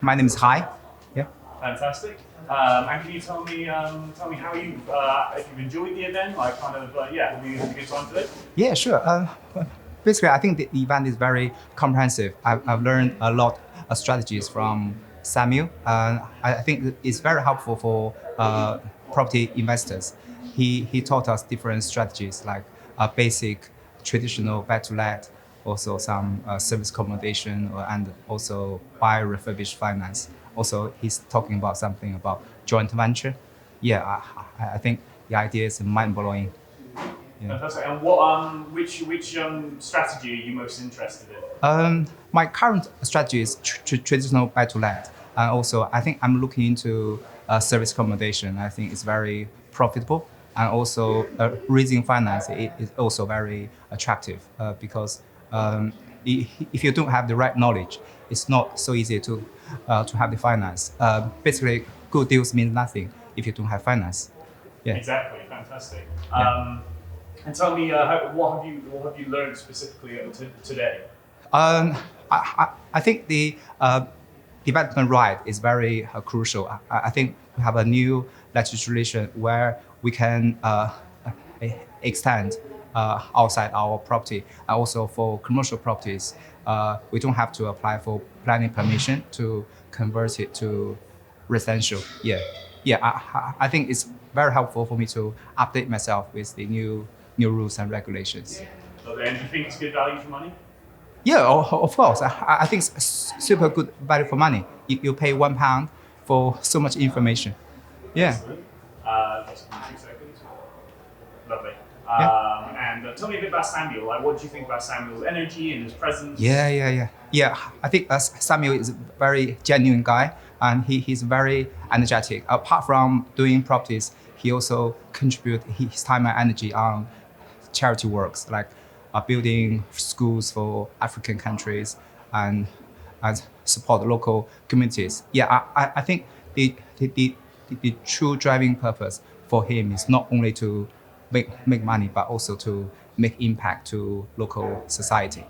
My name is Hai. Yeah. Fantastic. And can you tell me how you if you've enjoyed the event, like have you had a good time today? Yeah, sure. Basically, I think the event is very comprehensive. I've learned a lot of strategies from Samuel. I think it's very helpful for property investors. He taught us different strategies like basic, traditional buy-to-let, also some service accommodation, and also buy refurbished finance. Also, he's talking about something about joint venture. Yeah, I think the idea is mind-blowing. Yeah. Fantastic. And which strategy are you most interested in? My current strategy is traditional buy-to-let, and also I think I'm looking into service accommodation. I think it's very profitable, and also raising finance is also very attractive because if you don't have the right knowledge, it's not so easy to have the finance. Basically, good deals mean nothing if you don't have finance. Yeah. Exactly. Fantastic. Yeah. And tell me, what have you learned specifically today? I think the development right is very crucial. I think we have a new legislation where we can extend outside our property. And also for commercial properties, we don't have to apply for planning permission to convert it to residential. Yeah. I think it's very helpful for me to update myself with the new rules and regulations. Okay, and do you think it's good value for money? Yeah, of course. I think it's super good value for money. You pay £1 for so much information. Yeah. Excellent. Just give me 2 seconds. Lovely. Yeah. And tell me a bit about Samuel. Like, what do you think about Samuel's energy and his presence? Yeah, I think Samuel is a very genuine guy, and he's very energetic. Apart from doing properties, he also contribute his time and energy on charity works like building schools for African countries and support local communities. Yeah, I think the true driving purpose for him is not only to make money, but also to make impact to local society.